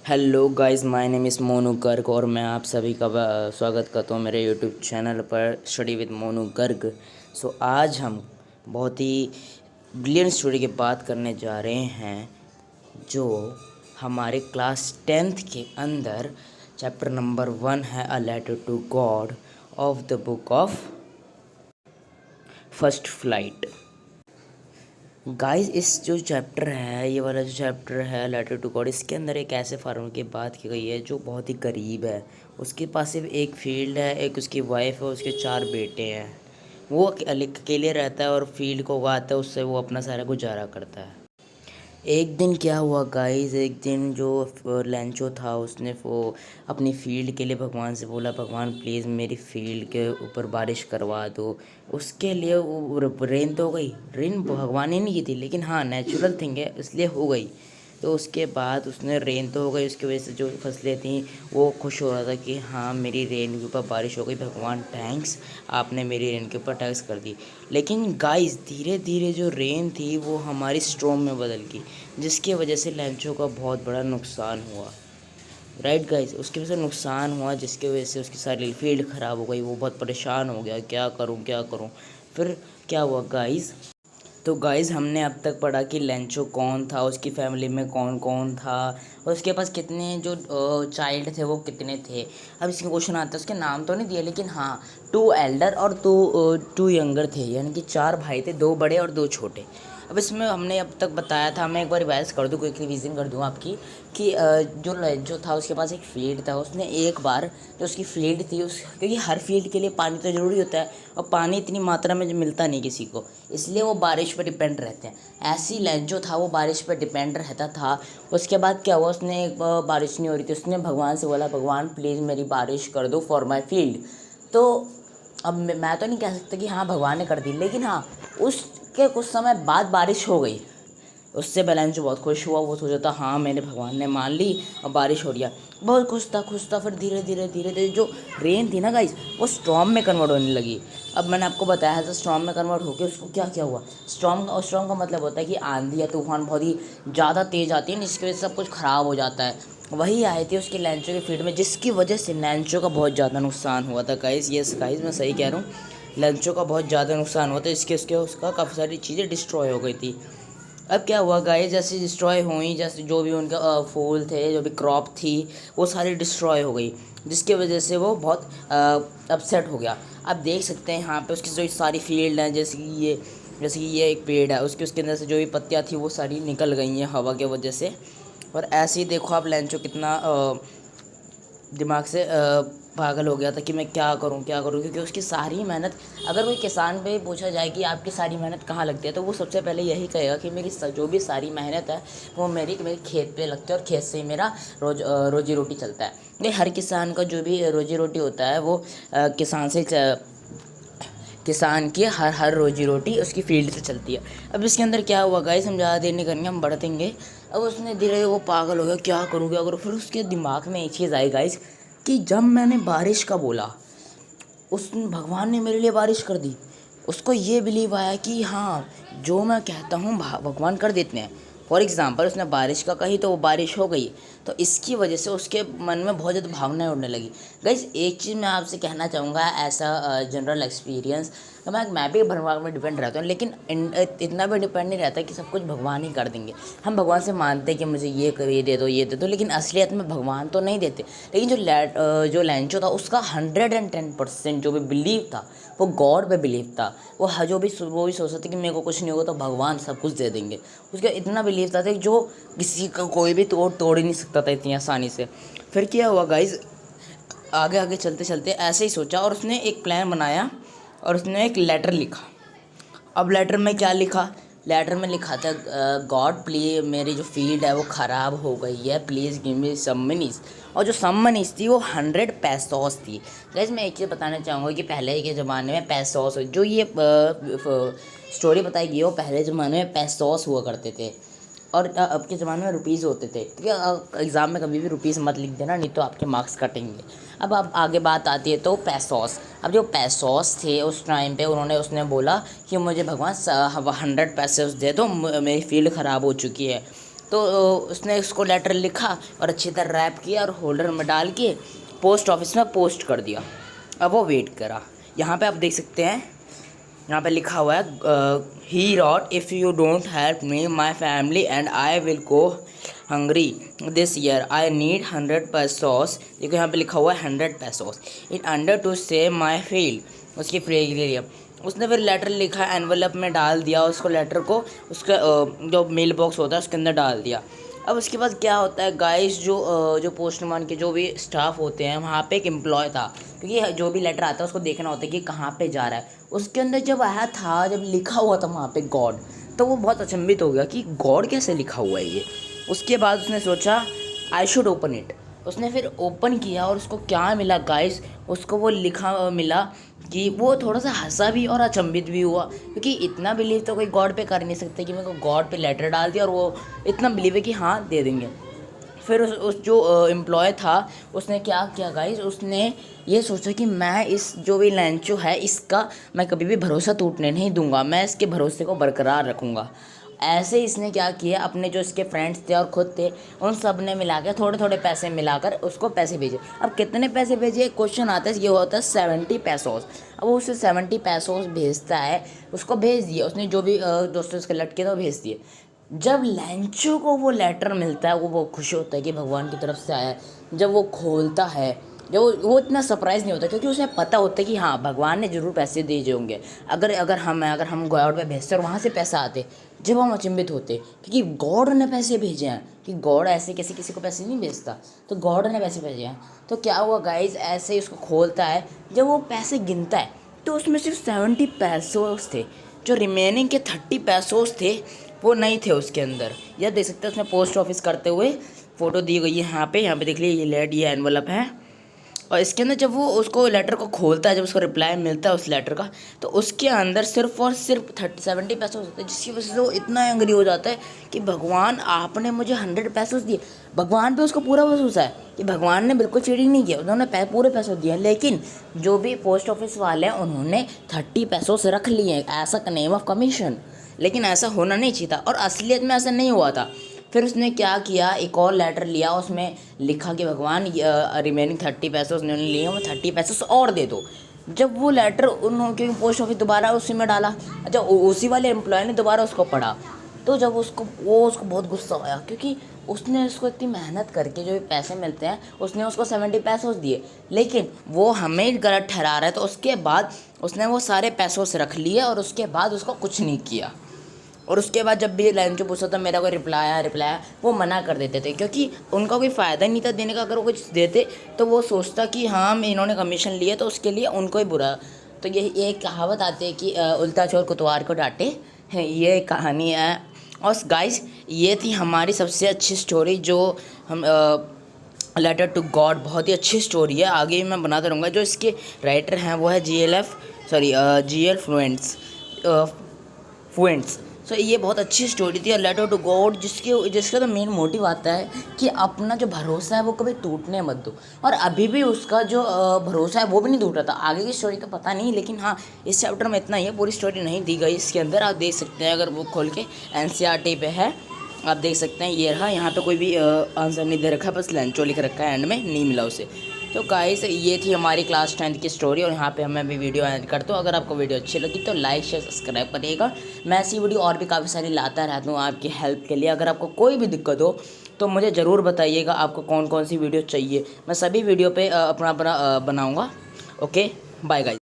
Hello guys, my name is Monu Garg और मैं आप सभी का स्वागत करता हूँ मेरे यूट्यूब चैनल पर स्टडी विद मोनू गर्ग। आज हम बहुत ही ब्रिलियंट स्टोरी की बात करने जा रहे हैं जो हमारे क्लास 10th के अंदर चैप्टर नंबर 1 है, a letter to God of the book of first flight. Guys, इस जो चैप्टर है, ये वाला जो चैप्टर है लेटर टू गॉड, इसके अंदर एक ऐसे फार्मर की बात की गई है जो बहुत ही गरीब है। उसके पास सिर्फ एक फील्ड है, एक उसकी वाइफ है, उसके 4 बेटे हैं। वो अकेले रहता है और फील्ड को उगाता है, उससे वो अपना सारा गुजारा करता है। एक दिन क्या हुआ गाइस, एक दिन जो लेंचो था उसने वो अपनी फील्ड के लिए भगवान से बोला, भगवान प्लीज़ मेरी फील्ड के ऊपर बारिश करवा दो। उसके लिए वो रेन तो हो गई, रेन भगवान ने नहीं की थी, लेकिन हाँ नेचुरल थिंग है इसलिए हो गई। तो उसके बाद उसने रेन तो हो गई, उसकी वजह से जो फसलें थी वो खुश हो रहा था कि हाँ मेरी रेन के ऊपर बारिश हो गई, भगवान थैंक्स, आपने मेरी रेन के ऊपर टैक्स कर दी। लेकिन गाइस धीरे धीरे जो रेन थी वो हमारी स्टॉर्म में बदल गई, जिसकी वजह से लेंचो का बहुत बड़ा नुकसान हुआ। राइट गाइस, उसकी वजह से नुकसान हुआ जिसकी वजह से उसकी सारी फील्ड ख़राब हो गई। वो बहुत परेशान हो गया, क्या करूँ क्या करूँ। फिर क्या हुआ गाइस, तो गाइज़ हमने अब तक पढ़ा कि लेंचो कौन था, उसकी फैमिली में कौन कौन था और उसके पास कितने जो चाइल्ड थे वो कितने थे। अब इसमें क्वेश्चन आता है, उसके नाम तो नहीं दिए लेकिन हाँ 2 एल्डर और 2 यंगर थे, यानी कि 4 भाई थे, 2 बड़े और 2 छोटे। अब इसमें हमने अब तक बताया था, मैं एक बार रिवाइज कर दूँ, क्विक रिवीजन कर दूँ आपकी कि जो था उसके पास एक फील्ड था। उसने एक बार जो उसकी फील्ड थी क्योंकि हर फील्ड के लिए पानी तो ज़रूरी होता है और पानी इतनी मात्रा में मिलता नहीं किसी को, इसलिए वो बारिश पर डिपेंड रहते हैं। ऐसी लेंचो था वो बारिश पर डिपेंड रहता था। उसके बाद क्या हुआ, उसने एक बारिश नहीं हो रही थी, उसने भगवान से बोला, भगवान प्लीज़ मेरी बारिश कर दो फॉर माई फील्ड। तो अब मैं तो नहीं कह सकता कि हाँ भगवान ने कर दी, लेकिन हाँ उसके कुछ समय बाद बारिश हो गई। उससे बैलेंस बहुत खुश हुआ, वो सोचा था हाँ मैंने भगवान ने मान ली और बारिश हो रही है, बहुत खुश था। फिर धीरे धीरे जो रेन थी ना गाइस, वो स्टॉर्म में कन्वर्ट होने लगी। अब मैंने आपको बताया था स्टॉर्म में कन्वर्ट होकर उसको क्या क्या हुआ। स्टॉर्म का मतलब होता है कि आंधी या तूफान बहुत ही ज़्यादा तेज़ आती है, जिसकी वजह से सब कुछ ख़राब हो जाता है। वही आई थी उसके लेंचो के फील्ड में, जिसकी वजह से लेंचो का बहुत ज़्यादा नुकसान हुआ था गाइस। यस गाइस, मैं सही कह रहा हूँ, लेंचो का बहुत ज़्यादा नुकसान हुआ था, इसके उसके उसका काफ़ी सारी चीज़ें डिस्ट्रॉय हो गई थी। अब क्या हुआ गाइस, जैसे डिस्ट्रॉय हुई, जैसे जो भी उनका फूल थे, जो भी क्रॉप थी, वो सारी डिस्ट्रॉय हो गई, जिसकी वजह से वो बहुत अपसेट हो गया। आप देख सकते हैं यहाँ पे उसकी जो सारी फील्ड हैं, जैसे कि ये एक पेड़ है, उसके अंदर से जो भी पत्तियाँ थी वो सारी निकल गई हैं हवा के वजह से। और ऐसे ही देखो आप लेंचो कितना दिमाग से पागल हो गया था कि मैं क्या करूं, क्योंकि उसकी सारी मेहनत, अगर कोई किसान पे पूछा जाए कि आपकी सारी मेहनत कहाँ लगती है, तो वो सबसे पहले यही कहेगा कि मेरी जो भी सारी मेहनत है वो मेरे खेत पे लगती है और खेत से ही मेरा रोजी रोटी चलता है। ये हर किसान का जो भी रोजी रोटी होता है वो किसान की हर रोजी रोटी उसकी फील्ड से चलती है। अब इसके अंदर क्या हुआ गाइस, हम ज़्यादा देर नहीं करेंगे, हम बढ़ देंगे। अब उसने धीरे वो पागल हो गया, क्या करूँ। फिर उसके दिमाग में एक चीज़ आई गाइस कि जब मैंने बारिश का बोला, उस भगवान ने मेरे लिए बारिश कर दी। उसको ये बिलीव आया कि हाँ जो मैं कहता हूँ भगवान कर देते हैं। फॉर एग्ज़ाम्पल उसने बारिश का कही तो वो बारिश हो गई, तो इसकी वजह से उसके मन में बहुत ज़्यादा भावनाएं उड़ने लगी। गाइस एक चीज़ मैं आपसे कहना चाहूँगा, ऐसा जनरल एक्सपीरियंस, तो मैं भी भगवान में डिपेंड रहता हूँ, लेकिन इतना भी डिपेंड नहीं रहता कि सब कुछ भगवान ही कर देंगे। हम भगवान से मानते हैं कि मुझे ये दे दो, लेकिन असलियत में भगवान तो नहीं देते। लेकिन जो लेंचो था उसका 110% जो भी बिलीव था वो गॉड पे बिलीव था। वो वो भी सोचता था कि मेरे को कुछ नहीं होगा तो भगवान सब कुछ दे देंगे। उसका इतना बिलीव था जो किसी का कोई भी तोड़ ही नहीं सकता था इतनी आसानी से। फिर क्या हुआ गाइज, आगे आगे चलते चलते ऐसे ही सोचा और उसने एक प्लान बनाया और उसने एक लेटर लिखा। अब लेटर में क्या लिखा, लेटर में लिखा था गॉड प्लीज मेरी जो फील्ड है वो ख़राब हो गई है, प्लीज़ गिव मी सम मनीज। और जो सम मनीज थी वो 100 पैसोस थी। गाइस मैं एक चीज़ बताना चाहूँगा कि पहले के ज़माने में पैसोस, जो ये स्टोरी बताई गई है, वो पहले ज़माने में पैसोस हुआ करते थे और अब के ज़माने में रुपीज़ होते थे। क्योंकि एग्ज़ाम में कभी भी रुपीज़ मत लिख देना, नहीं तो आपके मार्क्स कटेंगे। अब आगे बात आती है तो पैसोस। अब जो पैसोस थे उस टाइम पे उसने बोला कि मुझे भगवान 100 पैसे दे दो, मेरी फील्ड ख़राब हो चुकी है। तो उसने उसको लेटर लिखा और अच्छी तरह रैप किया और होल्डर में डाल के पोस्ट ऑफिस में पोस्ट कर दिया। अब वो वेट करा। यहाँ पे आप देख सकते हैं, यहाँ पे लिखा हुआ है he wrote if you don't help me my family and I will go hungry this year I need 100 pesos. देखो यहाँ पे लिखा हुआ है 100 pesos in order to save my field, उसकी फील्ड के लिए। उसने फिर लेटर लिखा, एनवलप में डाल दिया उसको, लेटर को उसका जो मेल बॉक्स होता है उसके अंदर डाल दिया। अब उसके बाद क्या होता है गाइस, जो पोस्टमैन के जो भी स्टाफ होते हैं वहाँ पे एक एम्प्लॉय था, क्योंकि जो भी लेटर आता है उसको देखना होता है कि कहाँ पे जा रहा है। उसके अंदर जब आया था, जब लिखा हुआ था वहाँ पे गॉड, तो वो बहुत अचंभित हो गया कि गॉड कैसे लिखा हुआ है ये। उसके बाद उसने सोचा आई शुड ओपन इट। उसने फिर ओपन किया और उसको क्या मिला गाइस, उसको वो लिखा मिला कि वो थोड़ा सा हंसा भी और अचंभित भी हुआ, क्योंकि इतना बिलीव तो कोई गॉड पे कर नहीं सकते कि मेरे को गॉड पे लेटर डाल दिया और वो इतना बिलीव है कि हाँ दे देंगे। फिर उस जो एम्प्लॉय था उसने क्या किया गाइस, उसने ये सोचा कि मैं इस जो भी लैंचो है इसका मैं कभी भी भरोसा टूटने नहीं दूंगा, मैं इसके भरोसे को बरकरार रखूँगा। ऐसे इसने क्या किया, अपने जो इसके फ्रेंड्स थे और ख़ुद थे उन सब ने मिला के थोड़े थोड़े पैसे मिलाकर उसको पैसे भेजे। अब कितने पैसे भेजे क्वेश्चन आता है, ये होता है 70 पैसोस। अब वो उसे 70 पैसोस भेजता है, उसको भेज दिया उसने, जो भी दोस्तों उसके लटके थे वो भेज दिए। जब लैंचो को वो लेटर मिलता है वो खुश होता है कि भगवान की तरफ से आया है। जब वो खोलता है, जब वो इतना सरप्राइज़ नहीं होता, क्योंकि उसे पता होता है कि हाँ भगवान ने ज़रूर पैसे दिए होंगे। अगर हम गॉड पे भेजते और वहाँ से पैसा आते, जब हम अचंभित होते क्योंकि गॉड ने पैसे भेजे हैं, कि गॉड ऐसे किसी को पैसे नहीं भेजता, तो गॉड ने पैसे भेजे हैं। तो क्या हुआ गाइज, ऐसे ही उसको खोलता है, जब वो पैसे गिनता है तो उसमें सिर्फ 70 पैसोस थे, जो रिमेनिंग के 30 पैसोस थे वो नहीं थे उसके अंदर। यह देख सकते हैं उसने पोस्ट ऑफिस करते हुए फ़ोटो दी गई है यहाँ पे देख लीजिए, ये एनवलप है। और इसके अंदर जब वो उसको लेटर को खोलता है, जब उसको रिप्लाई मिलता है उस लेटर का, तो उसके अंदर सिर्फ और सिर्फ 70 पैसे होते हैं, जिसकी वजह से वो इतना एंग्री हो जाता है कि भगवान आपने मुझे 100 पैसे दिए। भगवान पे उसको पूरा भरोसा है कि भगवान ने बिल्कुल चीटिंग नहीं किया, उन्होंने पूरे पैसे दिए। लेकिन जो भी पोस्ट ऑफिस वाले हैं उन्होंने 30 पैसों से रख लिए ऐसा नेम ऑफ कमीशन, लेकिन ऐसा होना नहीं चाहिए था और असलियत में ऐसा नहीं हुआ था। फिर उसने क्या किया, एक और लेटर लिया, उसमें लिखा कि भगवान रिमेनिंग 30 पैसे उसने लिए, वो 30 पैसे और दे दो। जब वो लेटर उन्होंने पोस्ट ऑफिस दोबारा उसी में डाला, अच्छा उसी वाले एम्प्लॉय ने दोबारा उसको पढ़ा, तो जब उसको बहुत गुस्सा आया, क्योंकि उसने उसको इतनी मेहनत करके जो भी पैसे मिलते हैं उसने उसको 70 पैसे दिए, लेकिन वो हमें गलत ठहरा रहा है। तो उसके बाद उसने वो सारे पैसों से रख लिए और उसके बाद उसको कुछ नहीं किया। और उसके बाद जब भी लैंचो पूछता था मेरा कोई रिप्लाई आया, वो मना कर देते थे, क्योंकि उनका कोई फ़ायदा नहीं था देने का। अगर वो कुछ देते तो वो सोचता कि हाँ इन्होंने कमीशन लिए तो उसके लिए उनको ही बुरा। तो ये एक कहावत आती है कि उल्टा चोर कोतवाल को डांटे, ये कहानी है। और गाइस ये थी हमारी सबसे अच्छी स्टोरी, जो हम लेटर टू गॉड, बहुत ही अच्छी स्टोरी है। आगे मैं बनाता रहूँगा। जो इसके राइटर हैं वो है GL फ्लुएंट्स। सो ये बहुत अच्छी स्टोरी थी। और लेटर टू गॉड जिसका तो मेन मोटिव आता है कि अपना जो भरोसा है वो कभी टूटने मत दो। और अभी भी उसका जो भरोसा है वो भी नहीं टूट रहा था। आगे की स्टोरी तो पता नहीं, लेकिन हाँ इस चैप्टर में इतना ही है, पूरी स्टोरी नहीं दी गई इसके अंदर। आप देख सकते हैं अगर बुक खोल के, NCERT पे है, आप देख सकते हैं। ये रहा, यहाँ पे कोई भी आंसर नहीं दे रखा, बस लैंचो लिख रखा है, एंड में नहीं मिला उसे। तो गाइस ये थी हमारी क्लास 10th की स्टोरी, और यहाँ पे हमें अभी वीडियो एंड करता हूँ। अगर आपको वीडियो अच्छी लगी तो लाइक शेयर सब्सक्राइब करिएगा। मैं ऐसी वीडियो और भी काफ़ी सारी लाता रहता हूँ आपकी हेल्प के लिए। अगर आपको कोई भी दिक्कत हो तो मुझे ज़रूर बताइएगा आपको कौन कौन सी वीडियो चाहिए, मैं सभी वीडियो पे अपना बनाऊँगा। Okay, bye guys.